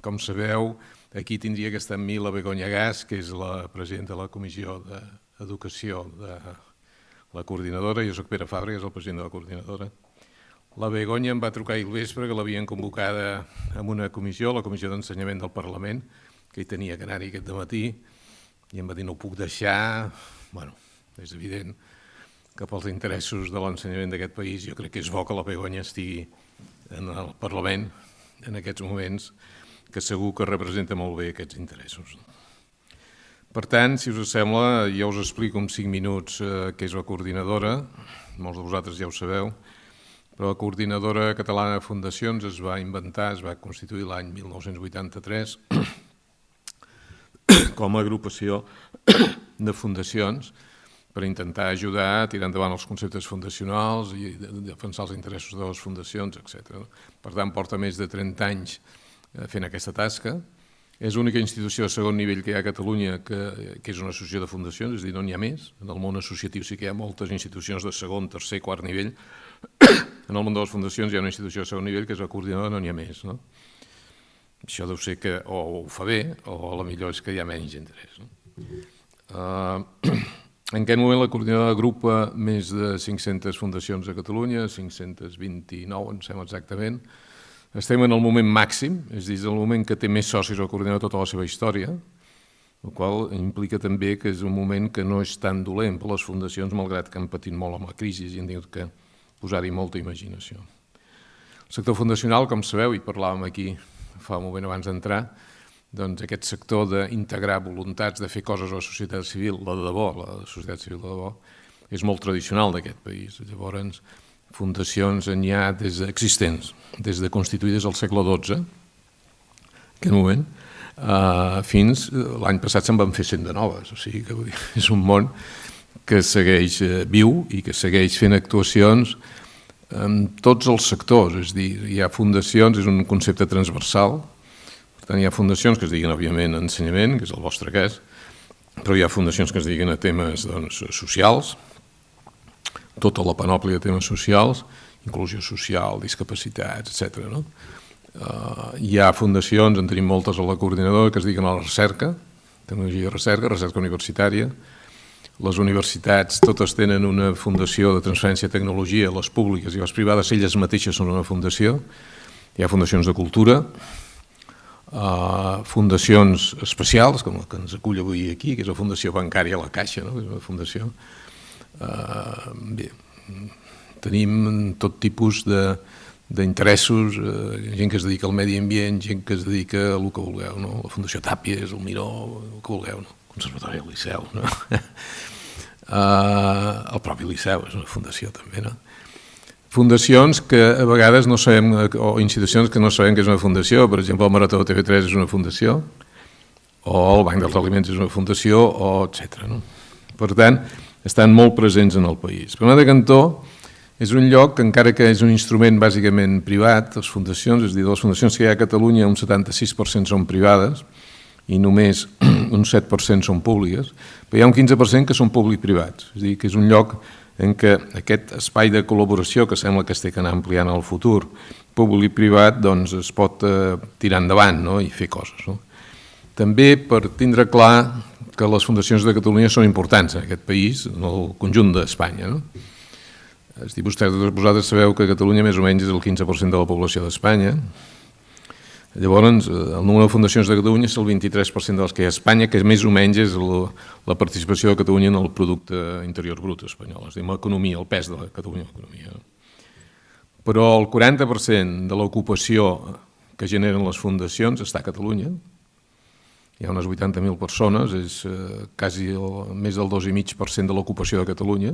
Com sabeu, aquí tindria que estar amb mi la Begoña Gas, que és la presidenta de la Comissió d'Educació de la coordinadora. Jo soc Pere Fàbrega, és el president de la coordinadora. La Begoña em va trucar ahir al vespre que l'havien convocada en una comissió, la Comissió d'Ensenyament del Parlament, que hi tenia que anar-hi aquest dematí, i em va dir no ho puc deixar. Bueno, és evident que pels interessos de l'ensenyament d'aquest país jo crec que és bo que la Begoña estigui en el Parlament en aquests moments, que segur que representa molt bé aquests interessos. Per tant, si us sembla, ja us explico en 5 minuts què és la coordinadora. Molts de vosaltres ja ho sabeu, però la Coordinadora Catalana de Fundacions es va inventar, es va constituir l'any 1983 com a agrupació de fundacions per intentar ajudar a tirar endavant els conceptes fundacionals i defensar els interessos de les fundacions, etc. Per tant, porta més de 30 anys fent aquesta tasca. És l'única institució de segon nivell que hi ha a Catalunya que és una associació de fundacions, és a dir, no n'hi ha més. En el món associatiu sí que hi ha moltes institucions de segon, tercer, quart nivell. En el món de les fundacions hi ha una institució de segon nivell que és la coordinadora, no n'hi ha més. Això deu ser que o ho fa bé o la millor és que hi ha menys interès. En aquest moment la coordinadora agrupa més de 500 fundacions a Catalunya, 529 em sembla exactament. Estem en el moment màxim, és a dir, el moment que té més socis la coordinadora tota la seva història, el qual implica també que és un moment que no és tan dolent per les fundacions, malgrat que han patit molt amb la crisi i han tingut que posar-hi molta imaginació. El sector fundacional, com sabeu, i parlàvem aquí fa un moment abans d'entrar, doncs aquest sector d'integrar voluntats de fer coses a la societat civil, la de debò, la societat civil de debò, és molt tradicional d'aquest país. Llavors, fundacions n'hi ha existents, des de constituïdes al segle XII, en aquest moment, fins l'any passat se'n van fer 100 de noves, o sigui que és un món que segueix viu i que segueix fent actuacions en tots els sectors, és a dir, hi ha fundacions, és un concepte transversal. Per tant, hi ha fundacions que es diguen, òbviament, ensenyament, que és el vostre cas, però hi ha fundacions que es diguen a temes socials, tota la panòplia de temes socials, inclusió social, discapacitats, etc. Hi ha fundacions, en tenim moltes a la coordinadora, que es diguen a la recerca, tecnologia de recerca, recerca universitària. Les universitats totes tenen una fundació de transferència de tecnologia, les públiques i les privades, elles mateixes són una fundació. Hi ha fundacions de cultura, fundacions especials, com la que ens acull avui aquí, que és la Fundació Bancària La Caixa, és una fundació. Bé, tenim tot tipus d'interessos, gent que es dedica al medi ambient, gent que es dedica a el que vulgueu, la Fundació Tàpies, el Miró, el que vulgueu, Conservatori del Liceu, el propi Liceu és una fundació també, fundacions que a vegades no sabem, o institucions que no sabem que és una fundació, per exemple el Marató de TV3 és una fundació, o el Banc dels Aliments és una fundació, etc. Per tant, estan molt presents en el país. Per una de cantó, és un lloc que encara que és un instrument bàsicament privat, les fundacions, és a dir, de les fundacions que hi ha a Catalunya, un 76% són privades i només un 7% són públiques, però hi ha un 15% que són públic-privats, és a dir, que és un lloc en què aquest espai de col·laboració que sembla que es té que anar ampliant al futur, públic-privat, doncs es pot tirar endavant i fer coses. També per tindre clar que les fundacions de Catalunya són importants en aquest país, en el conjunt d'Espanya. És a dir, vosaltres sabeu que Catalunya més o menys és el 15% de la població d'Espanya. Llavors, el número de fundacions de Catalunya és el 23% de les que hi ha a Espanya, que més o menys és la participació de Catalunya en el producte interior brut espanyol, és a dir, l'economia, el pes de Catalunya a l'economia. Però el 40% de l'ocupació que generen les fundacions està a Catalunya. Hi ha unes 80.000 persones, és quasi més del 2,5% de l'ocupació de Catalunya,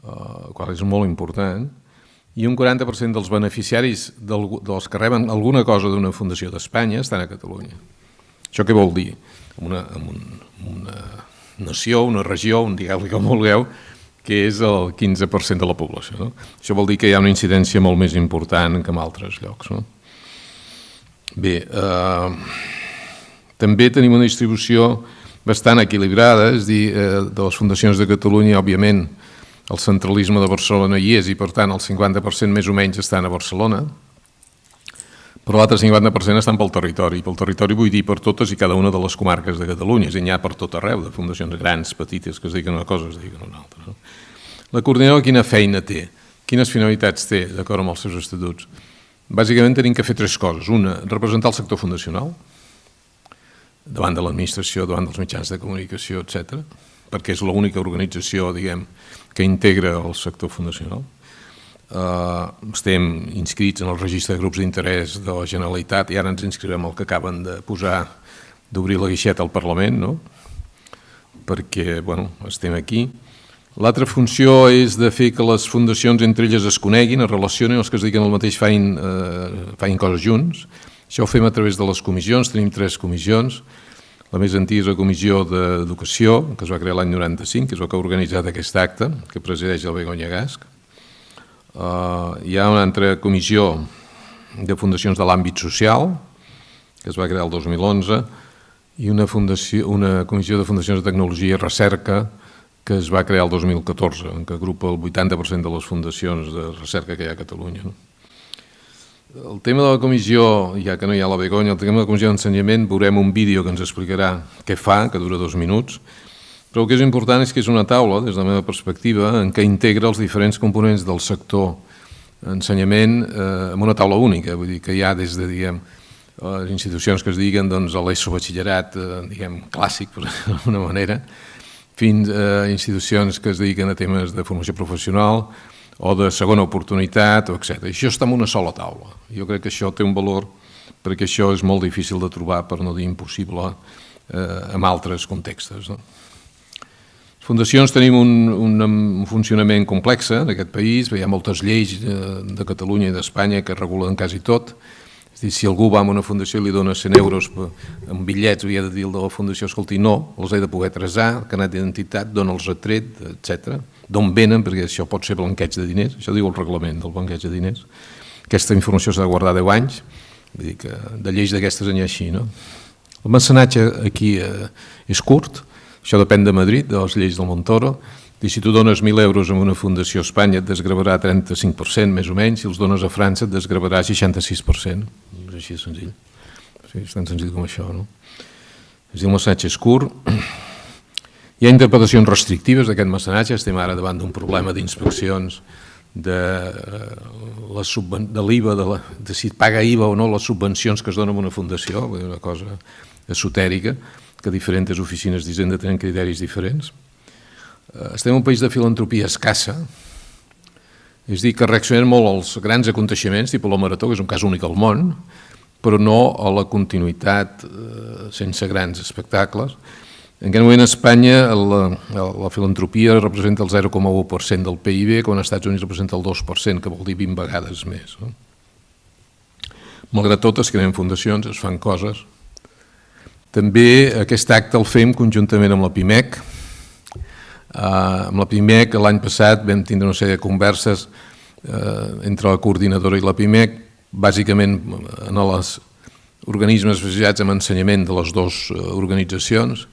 el qual és molt important. I un 40% dels beneficiaris dels que reben alguna cosa d'una fundació d'Espanya estan a Catalunya. Això què vol dir? Una nació, una regió, digueu-li com vulgueu, que és el 15% de la població. Això vol dir que hi ha una incidència molt més important que en altres llocs. Bé, també tenim una distribució bastant equilibrada, és a dir, de les fundacions de Catalunya, òbviament, el centralisme de Barcelona hi és i, per tant, el 50% més o menys estan a Barcelona, però l'altre 50% estan pel territori. I pel territori vull dir per totes i cada una de les comarques de Catalunya, és a dir, n'hi ha per tot arreu, de fundacions grans, petites, que es dediquen a una cosa, es dediquen a una altra. No? La coordinadora quina feina té? Quines finalitats té, d'acord amb els seus estatuts? Bàsicament tenim que fer 3 coses. Una, representar el sector fundacional, davant de l'administració, davant dels mitjans de comunicació, etc., perquè és l'única organització, diguem, que integra el sector fundacional. Estem inscrits en el registre de grups d'interès de la Generalitat i ara ens inscrivem el que acaben de posar, d'obrir la guixeta al Parlament, no? Perquè, bueno, estem aquí. L'altra funció és de fer que les fundacions entre elles es coneguin, es relacionin, els que es dediquen al mateix facin coses junts. Això ho fem a través de les comissions, tenim 3 comissions. La més antiga és la Comissió d'Educació, que es va crear l'any 95, que és el que ha organitzat aquest acte, que presideix el Begoña Gasc. Hi ha una altra comissió de fundacions de l'àmbit social, que es va crear el 2011, i una comissió de fundacions de tecnologia i recerca, que es va crear el 2014, en què agrupa el 80% de les fundacions de recerca que hi ha a Catalunya. El tema de la comissió, ja que no hi ha la Begoña, el tema de la comissió d'ensenyament, veurem un vídeo que ens explicarà què fa, que dura 2 minuts, però el que és important és que és una taula, des de la meva perspectiva, en què integra els diferents components del sector ensenyament en una taula única. Vull dir que hi ha des de, diguem, les institucions que es diguen a l'ESO batxillerat, diguem, clàssic, per d'alguna manera, fins a institucions que es dediquen a temes de formació professional o de segona oportunitat, etc. I això està en una sola taula. Jo crec que això té un valor perquè això és molt difícil de trobar, per no dir impossible, en altres contextos, no? Les fundacions tenim un funcionament complex en aquest país, hi ha moltes lleis de Catalunya i d'Espanya que regulen quasi tot. És a dir, si algú va a una fundació i li dona 100 euros en bitllets, havia de dir el de la fundació, escolti, no, els he de poder tresar, carnet d'identitat, dona'ls retret, etc. D'on venen, perquè això pot ser blanqueig de diners, això diu el reglament del blanqueig de diners. Aquesta informació s'ha de guardar 10 anys, vull dir que de lleis d'aquestes n'hi ha així, no? El mecenatge aquí és curt. Això depèn de Madrid, de les lleis del Montoro. I si tu dones 1.000 euros a una fundació a Espanya et desgravarà 35%, més o menys. Si els dones a França et desgravarà 66%. És així de senzill. Sí, és tan senzill com això, no? És a dir, el mecenatge és curt. Hi ha interpretacions restrictives d'aquest mecenatge. Estem ara davant d'un problema d'inspeccions de l'IVA, de si paga IVA o no les subvencions que es donen a una fundació, una cosa esotèrica, que diferents oficines d'Hisenda tenen criteris diferents. Estem en un país de filantropia escassa, és a dir, que reaccionem molt als grans aconteixements, tipus la Marató, que és un cas únic al món, però no a la continuïtat sense grans espectacles. En aquest moment a Espanya la filantropia representa el 0,1% del PIB, quan als Estats Units representa el 2%, que vol dir 20 vegades més. Malgrat tot, es creen fundacions, es fan coses. També aquest acte el fem conjuntament amb la PIMEC. Amb la PIMEC l'any passat vam tindre una sèrie de converses entre la coordinadora i la PIMEC, bàsicament en els organismes associats amb ensenyament de les dues organitzacions.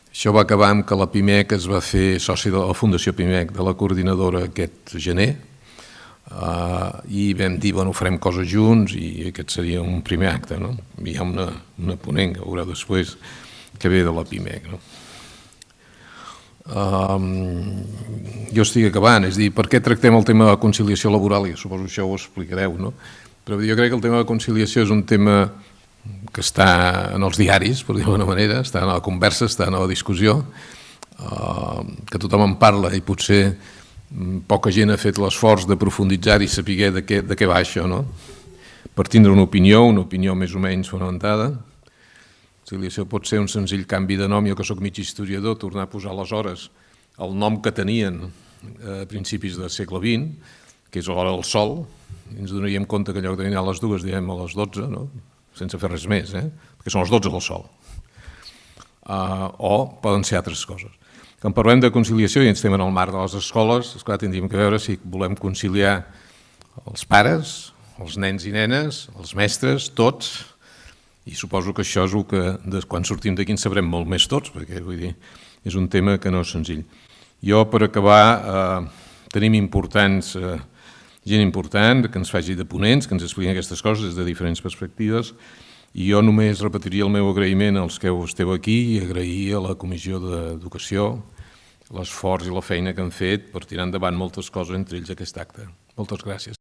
Això va acabar amb que la PIMEC es va fer soci de la Fundació PIMEC, de la coordinadora aquest gener, i vam dir, bueno, farem coses junts i aquest seria un primer acte, no? Hi ha una ponent que veureu després que ve de la PIMEC, no? Jo estic acabant, és a dir, per què tractem el tema de la conciliació laboral? I suposo que això ho explicareu, no? Però jo crec que el tema de la conciliació és un tema que està en els diaris, per dir-ho d'alguna manera, està en la conversa, està en la discussió, que tothom en parla i potser poca gent ha fet l'esforç de profunditzar i saber de què va això, no? Per tindre una opinió més o menys fonamentada. Conciliació pot ser un senzill canvi de nom, jo que soc mig historiador, tornar a posar aleshores el nom que tenien a principis del segle XX, que és l'hora del sol, i ens donaríem compte que allò que tenien a les dues, diem a les 12, no? Sense fer res més, perquè són les 12 del sol. O poden ser altres coses. Quan parlem de conciliació i ens estem en el marc de les escoles, esclar, tindríem que veure si volem conciliar els pares, els nens i nenes, els mestres, tots, i suposo que això és el que quan sortim d'aquí en sabrem molt més tots, perquè vull dir, és un tema que no és senzill. Jo, per acabar, tenim importants gent important, que ens faci de ponents, que ens expliquin aquestes coses des de diferents perspectives, i jo només repetiria el meu agraïment als que esteu aquí i agrair a la Comissió d'Educació l'esforç i la feina que han fet per tirar endavant moltes coses, entre ells aquest acte. Moltes gràcies.